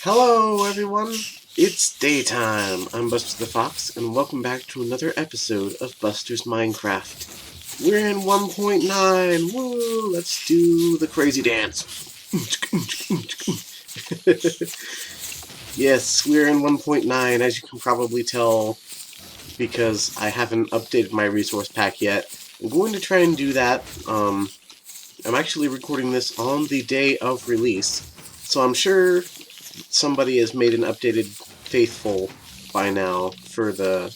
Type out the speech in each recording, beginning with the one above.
Hello everyone, it's daytime. I'm Buster the Fox, and welcome back to another episode of Buster's Minecraft. We're in 1.9, woo! Let's do the crazy dance. Yes, we're in 1.9, as you can probably tell, because I haven't updated my resource pack yet. I'm going to try and do that. I'm actually recording this on the day of release, so I'm sure somebody has made an updated faithful by now for the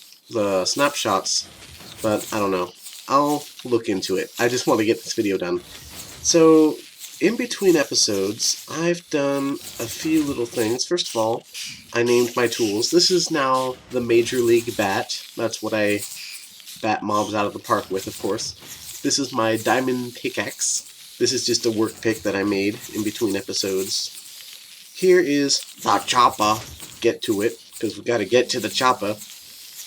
snapshots, but I don't know. I'll look into it. I just want to get this video done. So, in between episodes, I've done a few little things. First of all, I named my tools. This is now the Major League Bat. That's what I bat mobs out of the park with, of course. This is my diamond pickaxe. This is just a work pick that I made in between episodes. Here is the chopper. Get to it, because we gotta get to the chopper.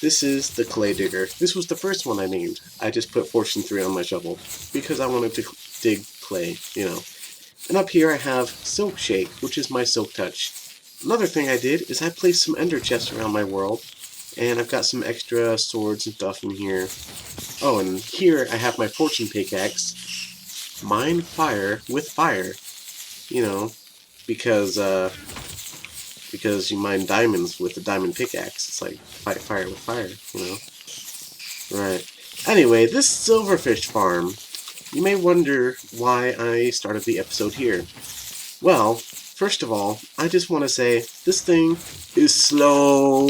This is the clay digger. This was the first one I named. I just put Fortune 3 on my shovel, because I wanted to dig clay, you know. And up here I have Silk Shake, which is my Silk Touch. Another thing I did is I placed some ender chests around my world, and I've got some extra swords and stuff in here. Oh, and here I have my Fortune Pickaxe. Mine fire with fire. You know, because you mine diamonds with a diamond pickaxe. It's like fight fire with fire, you know? Right. Anyway, this silverfish farm, you may wonder why I started the episode here. Well, first of all, I just want to say, this thing is slow.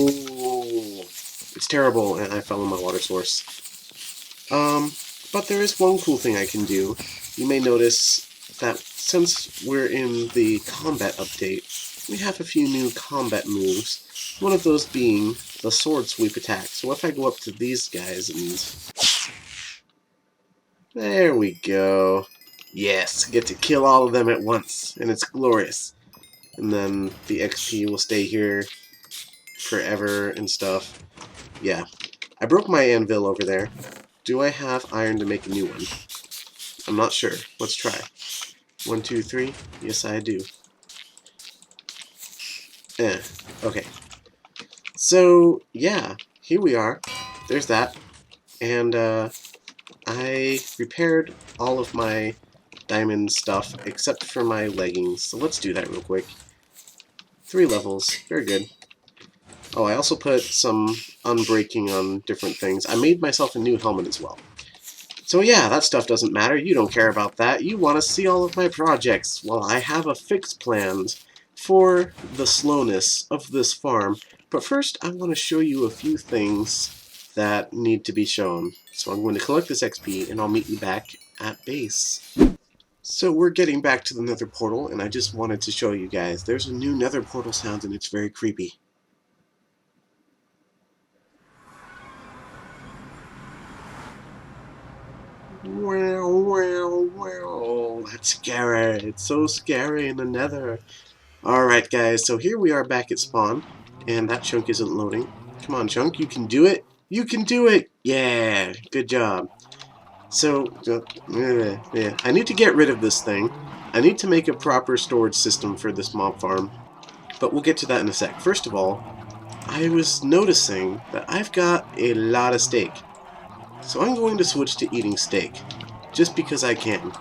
It's terrible, and I fell in my water source. But there is one cool thing I can do. You may notice that since we're in the combat update, we have a few new combat moves, one of those being the sword sweep attack. So if I go up to these guys and... There we go. Yes, get to kill all of them at once, and it's glorious. And then the XP will stay here forever and stuff. Yeah. I broke my anvil over there. Do I have iron to make a new one? I'm not sure. Let's try. 1, 2, 3. Yes, I do. Okay. So, yeah. Here we are. There's that. And, I repaired all of my diamond stuff except for my leggings. So let's do that real quick. 3 levels. Very good. Oh, I also put some unbreaking on different things. I made myself a new helmet as well. So yeah, that stuff doesn't matter. You don't care about that. You want to see all of my projects. Well, I have a fix planned for the slowness of this farm. But first, I want to show you a few things that need to be shown. So I'm going to collect this XP, and I'll meet you back at base. So we're getting back to the nether portal, and I just wanted to show you guys. There's a new nether portal sound, and it's very creepy. Wow, that's scary. It's so scary in the nether. Alright guys, so here we are back at spawn, and that chunk isn't loading. Come on chunk, you can do it! You can do it! Yeah, good job. So, yeah, I need to get rid of this thing. I need to make a proper storage system for this mob farm, but we'll get to that in a sec. First of all, I was noticing that I've got a lot of steak. So I'm going to switch to eating steak, just because I can.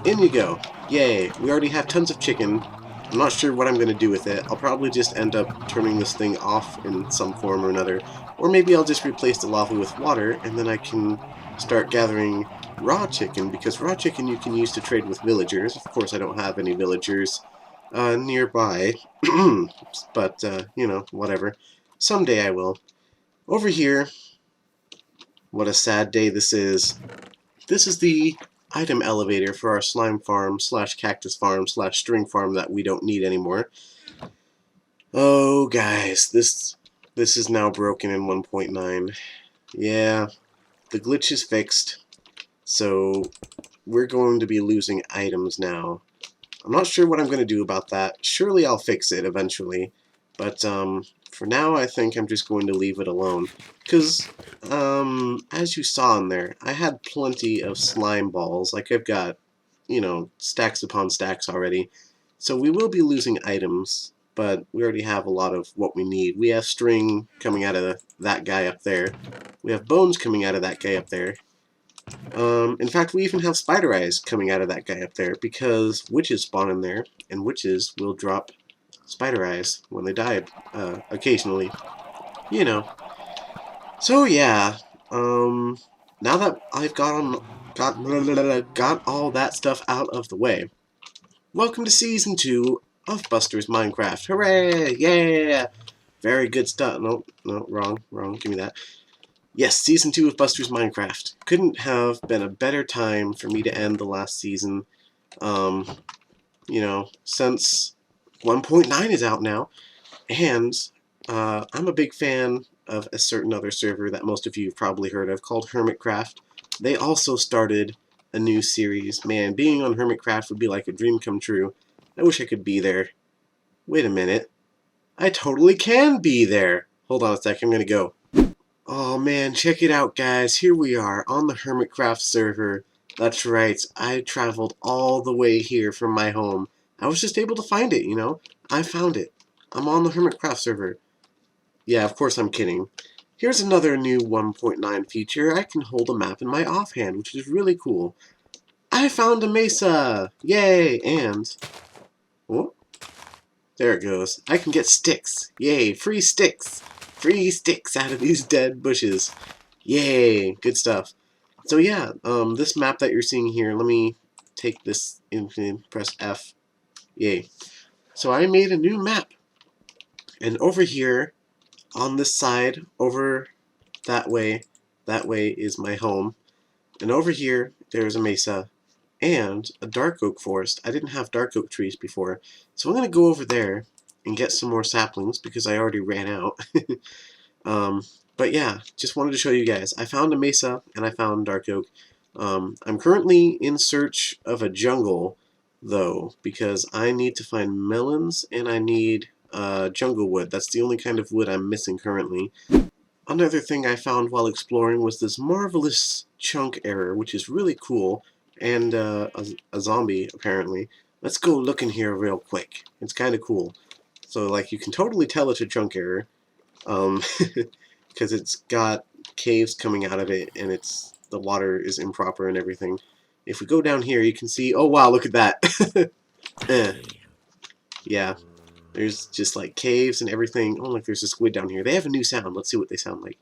In you go. Yay, we already have tons of chicken. I'm not sure what I'm going to do with it. I'll probably just end up turning this thing off in some form or another. Or maybe I'll just replace the lava with water, and then I can start gathering raw chicken, because raw chicken you can use to trade with villagers. Of course, I don't have any villagers nearby, but, you know, whatever. Someday I will. Over here, what a sad day this is. This is the item elevator for our slime farm slash cactus farm slash string farm that we don't need anymore. Oh guys, this is now broken in 1.9. Yeah, the glitch is fixed, so we're going to be losing items now. I'm not sure what I'm going to do about that. Surely I'll fix it eventually, but for now I think I'm just going to leave it alone. Because, as you saw in there, I had plenty of slime balls. Like, I've got, you know, stacks upon stacks already. So we will be losing items, but we already have a lot of what we need. We have string coming out of that guy up there. We have bones coming out of that guy up there. In fact, we even have spider eyes coming out of that guy up there, because witches spawn in there, and witches will drop spider eyes when they die, occasionally. You know. So yeah, now that I've got all that stuff out of the way, welcome to Season 2 of Buster's Minecraft. Hooray! Yeah! Very good stuff. No, wrong. Give me that. Yes, Season 2 of Buster's Minecraft. Couldn't have been a better time for me to end the last season. Since 1.9 is out now, and I'm a big fan of a certain other server that most of you have probably heard of called Hermitcraft. They also started a new series. Man, being on Hermitcraft would be like a dream come true. I wish I could be there. Wait a minute. I totally can be there. Hold on a sec, I'm gonna go. Oh man, check it out guys. Here we are on the Hermitcraft server. That's right, I traveled all the way here from my home. I was just able to find it, I found it. I'm on the Hermitcraft server. Yeah, of course I'm kidding. Here's another new 1.9 feature. I can hold a map in my offhand, which is really cool. I found a mesa! Yay! And... oh, there it goes. I can get sticks. Yay! Free sticks! Free sticks out of these dead bushes. Yay! Good stuff. So yeah, this map that you're seeing here, let me take this and press F. Yay. So I made a new map. And over here, on this side, over that way is my home. And over here, there's a mesa and a dark oak forest. I didn't have dark oak trees before, so I'm going to go over there and get some more saplings because I already ran out. But yeah, just wanted to show you guys. I found a mesa and I found dark oak. I'm currently in search of a jungle, though, because I need to find melons and I need jungle wood. That's the only kind of wood I'm missing currently. Another thing I found while exploring was this marvelous chunk error, which is really cool, and a zombie, apparently. Let's go look in here real quick. It's kind of cool. So, like, you can totally tell it's a chunk error, because it's got caves coming out of it, and the water is improper and everything. If we go down here, you can see, oh wow, look at that! Yeah. There's just like caves and everything. Oh, look, there's a squid down here. They have a new sound. Let's see what they sound like.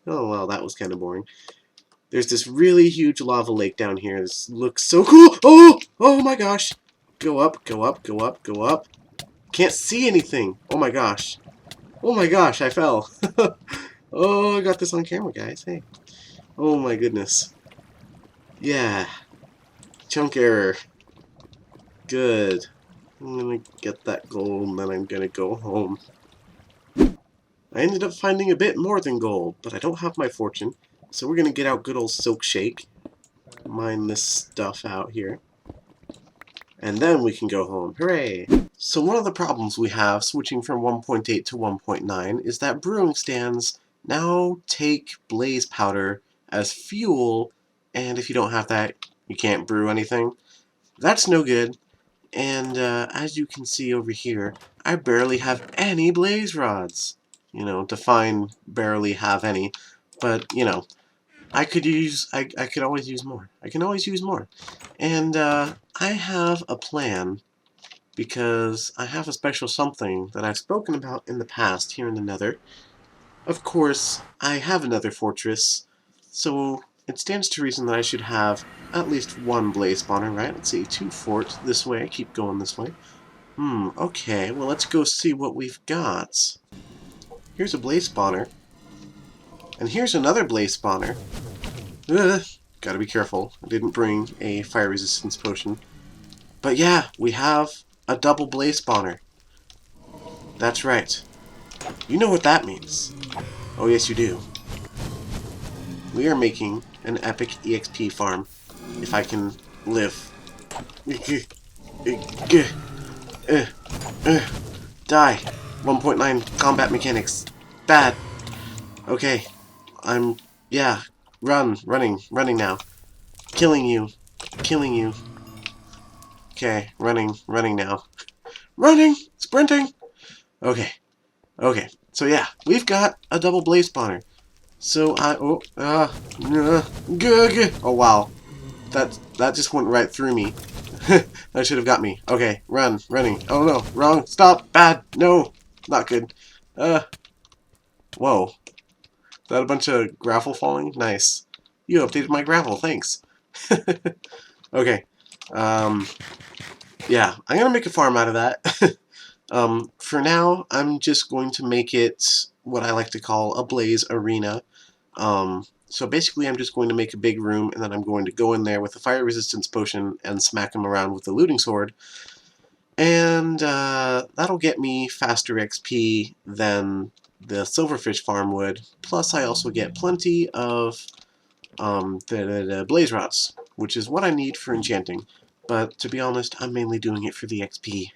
Oh, well, that was kind of boring. There's this really huge lava lake down here. This looks so cool. Oh! Oh my gosh. Go up, go up, go up, go up. Can't see anything. Oh my gosh. Oh my gosh, I fell. Oh, I got this on camera, guys. Hey. Oh my goodness. Yeah. Chunk error. Good. I'm gonna get that gold and then I'm gonna go home. I ended up finding a bit more than gold, but I don't have my fortune, so we're gonna get out good old Silk Shake, mine this stuff out here, and then we can go home. Hooray! So one of the problems we have switching from 1.8 to 1.9 is that brewing stands now take blaze powder as fuel, and if you don't have that, you can't brew anything. That's no good. And as you can see over here, I barely have any blaze rods. Define barely have any. But, I could always use more. I can always use more. And I have a plan, because I have a special something that I've spoken about in the past here in the Nether. Of course, I have another fortress, so it stands to reason that I should have at least one blaze spawner, right? Let's see, 2 forts this way. Keep going this way. Okay, well let's go see what we've got. Here's a blaze spawner. And here's another blaze spawner. Gotta be careful. I didn't bring a fire resistance potion. But yeah, we have a double blaze spawner. That's right. You know what that means. Oh yes you do. We are making an epic EXP farm, if I can live. Die. 1.9 combat mechanics. Bad. Okay. Yeah. Running now. Killing you. Okay, running now. Running! Sprinting! Okay. Okay. So yeah, we've got a double blaze spawner. So oh wow. That just went right through me. That should have got me. Okay, running. Oh no, wrong, stop, bad, no, not good. Whoa. Is that a bunch of gravel falling? Nice. You updated my gravel, thanks. Okay. Yeah, I'm gonna make a farm out of that. For now, I'm just going to make it what I like to call a blaze arena. So basically I'm just going to make a big room, and then I'm going to go in there with a fire resistance potion and smack him around with the looting sword. And that'll get me faster XP than the silverfish farm would. Plus I also get plenty of the blaze rods, which is what I need for enchanting. But to be honest, I'm mainly doing it for the XP.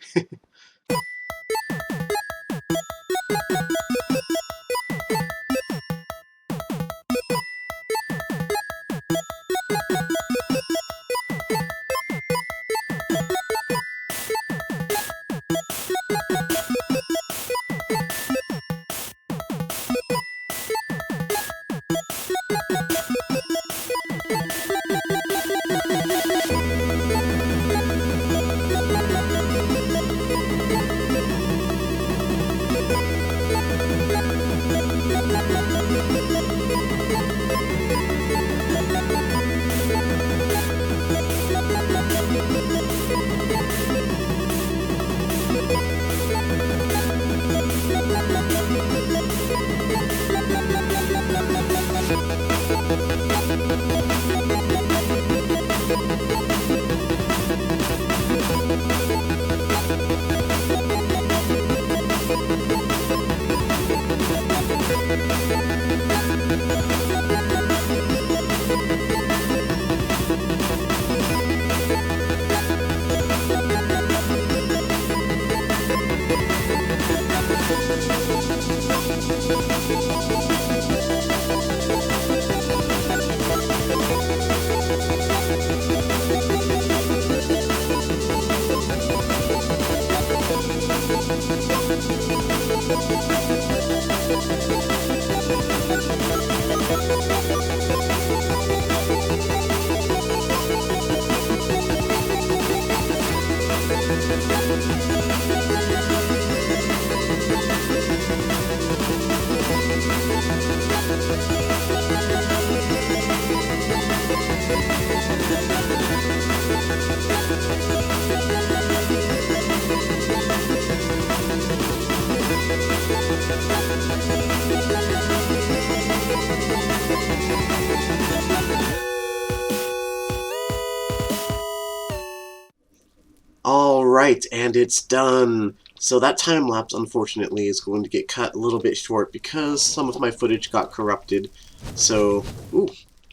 Alright, and it's done! So that time lapse, unfortunately, is going to get cut a little bit short because some of my footage got corrupted. So, ooh,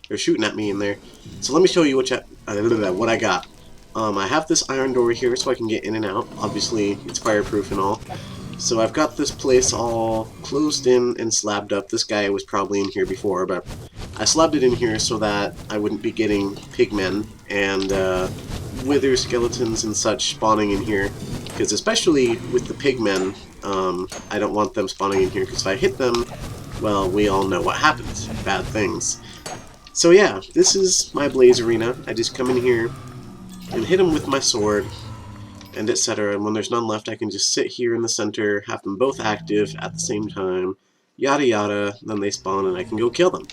they're shooting at me in there. So let me show you what I got. I have this iron door here so I can get in and out. Obviously, it's fireproof and all. So I've got this place all closed in and slabbed up. This guy was probably in here before, but I slabbed it in here so that I wouldn't be getting pigmen and wither skeletons and such spawning in here. Because especially with the pigmen, I don't want them spawning in here, because if I hit them, well, we all know what happens. Bad things. So yeah, this is my blaze arena. I just come in here and hit them with my sword, and etc. And when there's none left, I can just sit here in the center, have them both active at the same time, yada yada, then they spawn and I can go kill them.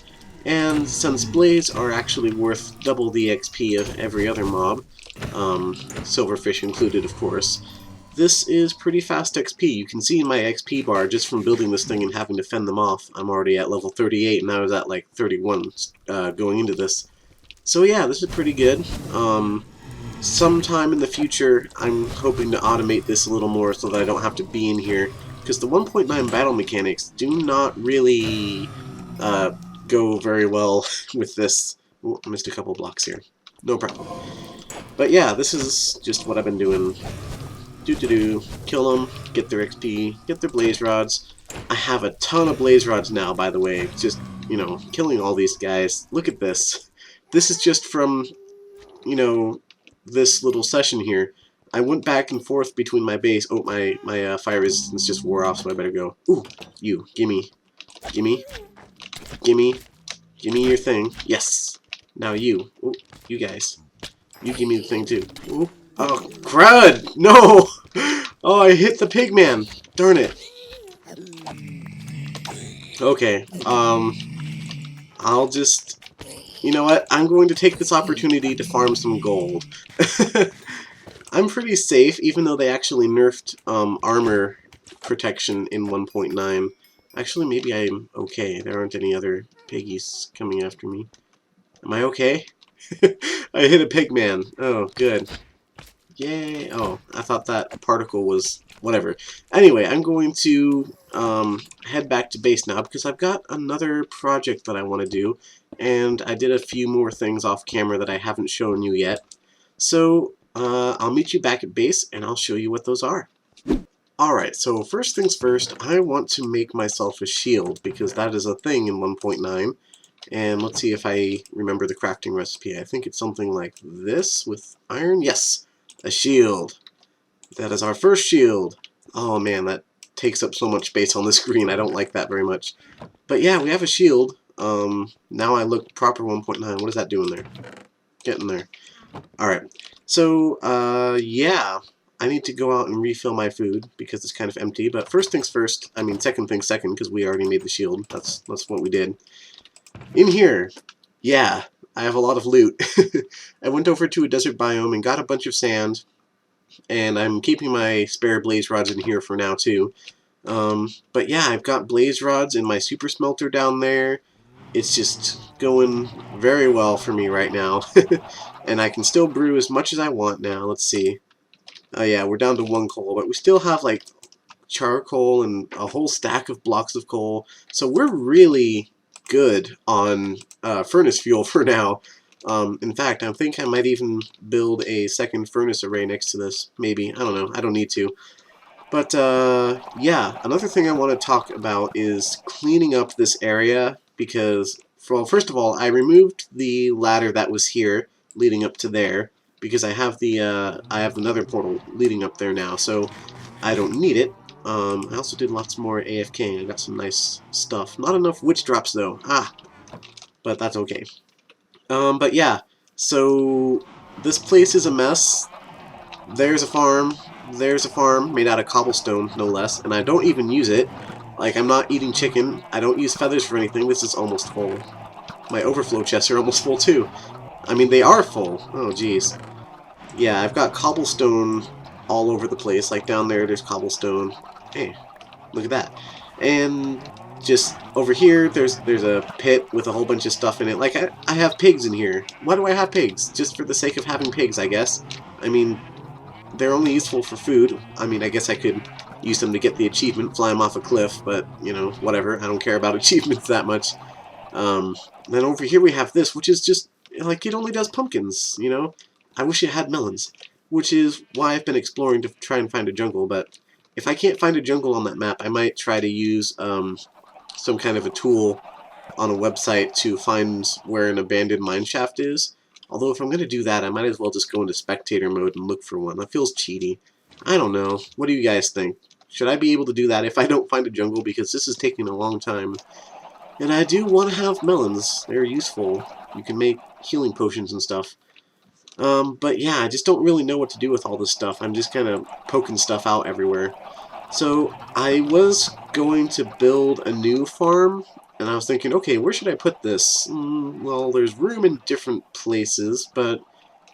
And since blades are actually worth double the XP of every other mob, silverfish included of course, this is pretty fast XP. You can see in my XP bar just from building this thing and having to fend them off. I'm already at level 38 and I was at like 31 going into this. So yeah, this is pretty good. Sometime in the future, I'm hoping to automate this a little more so that I don't have to be in here, because the 1.9 battle mechanics do not really go very well with this. Ooh, I missed a couple blocks here. No problem. But yeah, this is just what I've been doing. Kill them, get their XP, get their blaze rods. I have a ton of blaze rods now, by the way. Just, you know, killing all these guys. Look at this. This is just from, you know, this little session here. I went back and forth between my base. Oh, my fire resistance just wore off, so I better go. Ooh, you, gimme, gimme, gimme, gimme your thing. Yes. Now you. Ooh, you guys. You give me the thing too. Ooh. Oh, crud! No! Oh, I hit the pig man. Darn it. Okay, I'll just... You know what? I'm going to take this opportunity to farm some gold. I'm pretty safe, even though they actually nerfed armor protection in 1.9. Actually, maybe I'm okay. There aren't any other piggies coming after me. Am I okay? I hit a pig man. Oh, good. Yay! Oh, I thought that particle was... whatever. Anyway, I'm going to head back to base now because I've got another project that I want to do, and I did a few more things off camera that I haven't shown you yet. So, I'll meet you back at base, and I'll show you what those are. Alright, so first things first, I want to make myself a shield, because that is a thing in 1.9. And let's see if I remember the crafting recipe. I think it's something like this with iron. Yes! A shield. That is our first shield. Oh man, that takes up so much space on the screen. I don't like that very much. But yeah, we have a shield. Now I look proper 1.9. What is that doing there? Getting there. Alright. So, yeah. I need to go out and refill my food because it's kind of empty. But first things first, I mean second things second, because we already made the shield. That's what we did. In here. Yeah. I have a lot of loot. I went over to a desert biome and got a bunch of sand, and I'm keeping my spare blaze rods in here for now too. But yeah, I've got blaze rods in my super smelter down there. It's just going very well for me right now. And I can still brew as much as I want now. Let's see. Oh yeah, we're down to 1 coal, but we still have like charcoal and a whole stack of blocks of coal. So we're really good on furnace fuel for now. In fact, I think I might even build a second furnace array next to this. Maybe. I don't know. I don't need to. But, yeah. Another thing I want to talk about is cleaning up this area because, well, first of all, I removed the ladder that was here leading up to there because I have another portal leading up there now, so I don't need it. I also did lots more AFK. I got some nice stuff. Not enough witch drops, though. Ah! But that's okay. But yeah, so this place is a mess. There's a farm made out of cobblestone, no less, and I don't even use it. Like, I'm not eating chicken. I don't use feathers for anything. This is almost full. My overflow chests are almost full, too. I mean, they are full. Oh, jeez. Yeah, I've got cobblestone all over the place. Like, down there's cobblestone. Hey, look at that. And just over here, there's a pit with a whole bunch of stuff in it. Like, I have pigs in here. Why do I have pigs? Just for the sake of having pigs, I guess. I mean, they're only useful for food. I mean, I guess I could use them to get the achievement, fly them off a cliff, but, you know, whatever. I don't care about achievements that much. Then over here we have this, which is just, like, it only does pumpkins, you know? I wish it had melons, which is why I've been exploring to try and find a jungle, but if I can't find a jungle on that map, I might try to use some kind of a tool on a website to find where an abandoned mineshaft is. Although if I'm going to do that, I might as well just go into spectator mode and look for one. That feels cheaty. I don't know. What do you guys think? Should I be able to do that if I don't find a jungle? Because this is taking a long time. And I do want to have melons. They're useful. You can make healing potions and stuff. But yeah, I just don't really know what to do with all this stuff. I'm just kind of poking stuff out everywhere. So I was going to build a new farm, and I was thinking, okay, where should I put this? Well, there's room in different places, but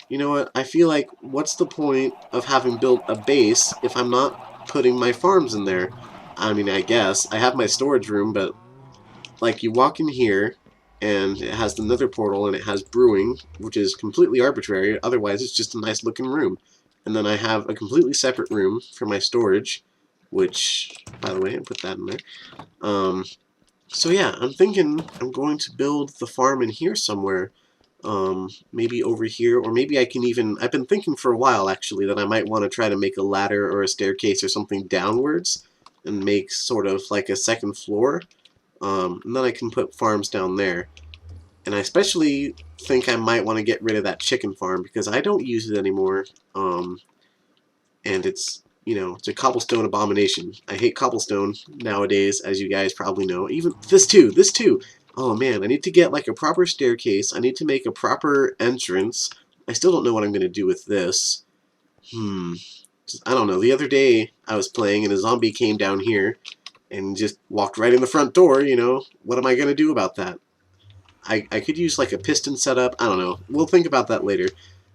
you know what? I feel like, what's the point of having built a base if I'm not putting my farms in there? I mean, I guess. I have my storage room, but like, you walk in here, and it has the nether portal, and it has brewing, which is completely arbitrary. Otherwise, it's just a nice looking room. And then I have a completely separate room for my storage, which, by the way, I put that in there. So yeah, I'm thinking I'm going to build the farm in here somewhere. Maybe over here, or maybe I can even... I've been thinking for a while, actually, that I might want to try to make a ladder or a staircase or something downwards and make sort of like a second floor. And then I can put farms down there. And I especially think I might want to get rid of that chicken farm because I don't use it anymore. and it's, you know, it's a cobblestone abomination. I hate cobblestone nowadays, as you guys probably know. Even this too, this too. Oh man, I need to get like a proper staircase. I need to make a proper entrance. I still don't know what I'm going to do with this. I don't know. The other day I was playing and a zombie came down here and just walked right in the front door, you know. What am I going to do about that? I could use like a piston setup. I don't know. We'll think about that later.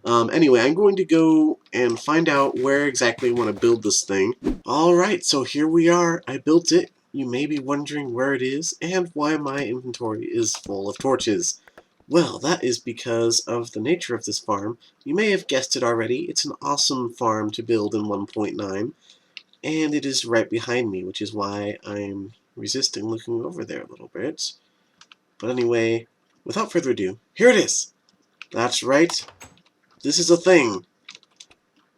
Anyway, I'm going to go and find out where exactly I want to build this thing. Alright, so here we are. I built it. You may be wondering where it is and why my inventory is full of torches. Well, that is because of the nature of this farm. You may have guessed it already. It's an awesome farm to build in 1.9, and it is right behind me, which is why I'm resisting looking over there a little bit. But anyway, without further ado, here it is! That's right. This is a thing.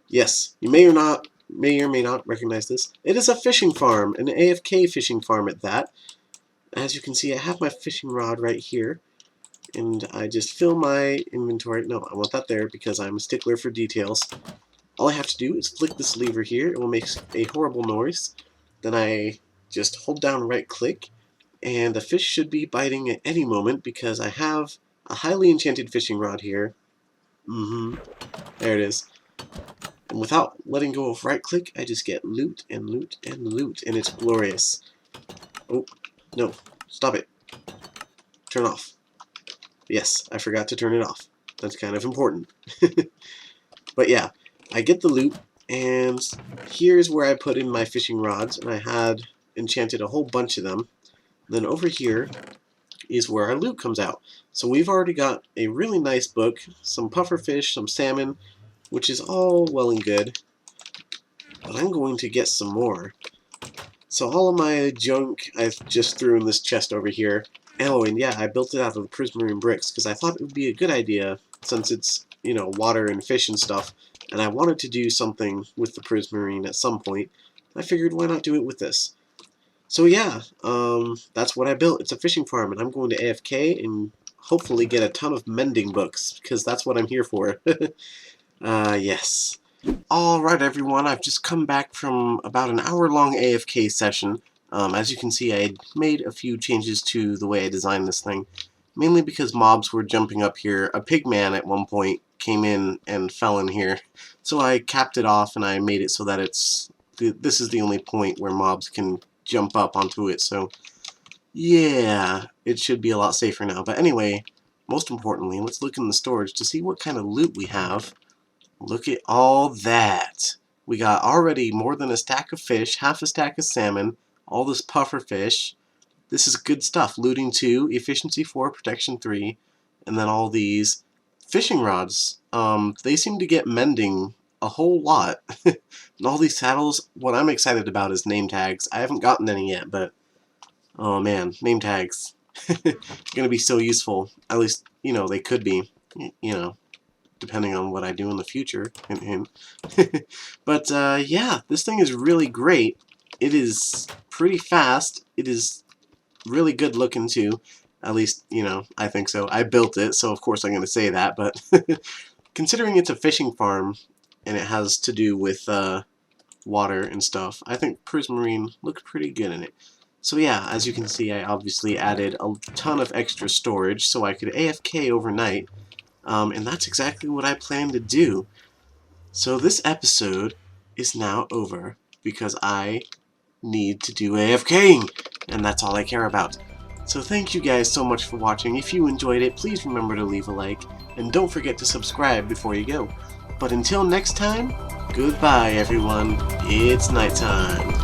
Yes, you may or may not recognize this. It is a fishing farm, an AFK fishing farm at that. As you can see, I have my fishing rod right here. And I just fill my inventory. No, I want that there because I'm a stickler for details. All I have to do is flick this lever here. It will make a horrible noise. Then I just hold down right click, and the fish should be biting at any moment because I have a highly enchanted fishing rod here. There it is. And without letting go of right click, I just get loot and loot and loot, and it's glorious. Oh, no. Stop it. Turn off. Yes, I forgot to turn it off. That's kind of important. But yeah, I get the loot, and here's where I put in my fishing rods, and I had enchanted a whole bunch of them. Then over here is where our loot comes out. So we've already got a really nice book, some pufferfish, some salmon, which is all well and good. But I'm going to get some more. So all of my junk I just threw in this chest over here. Oh, and yeah, I built it out of the prismarine bricks because I thought it would be a good idea since it's, you know, water and fish and stuff, and I wanted to do something with the prismarine at some point. I figured why not do it with this. So yeah, that's what I built. It's a fishing farm, and I'm going to AFK and hopefully get a ton of mending books because that's what I'm here for. Yes. Alright everyone, I've just come back from about an hour-long AFK session. As you can see, I made a few changes to the way I designed this thing, mainly because mobs were jumping up here. A pigman at one point came in and fell in here, so I capped it off and I made it so that this is the only point where mobs can jump up onto it, so yeah, it should be a lot safer now. But anyway, most importantly, let's look in the storage to see what kind of loot we have. Look at all that. We got already more than a stack of fish, half a stack of salmon, all this puffer fish. This is good stuff. Looting 2, efficiency 4, protection 3, and then all these fishing rods. They seem to get mending a whole lot. And all these saddles, what I'm excited about is name tags. I haven't gotten any yet, but oh man, name tags. Gonna be so useful. At least, you know, they could be, you know, depending on what I do in the future. Hint, hint. But yeah, this thing is really great. It is pretty fast. It is really good looking too. At least, you know, I think so. I built it, so of course I'm going to say that. But considering it's a fishing farm and it has to do with water and stuff, I think prismarine looked pretty good in it. So yeah, as you can see, I obviously added a ton of extra storage so I could AFK overnight. And that's exactly what I plan to do. So this episode is now over because I need to do AFKing, and that's all I care about. So thank you guys so much for watching. If you enjoyed it, please remember to leave a like, and don't forget to subscribe before you go. But until next time, goodbye everyone. It's nighttime.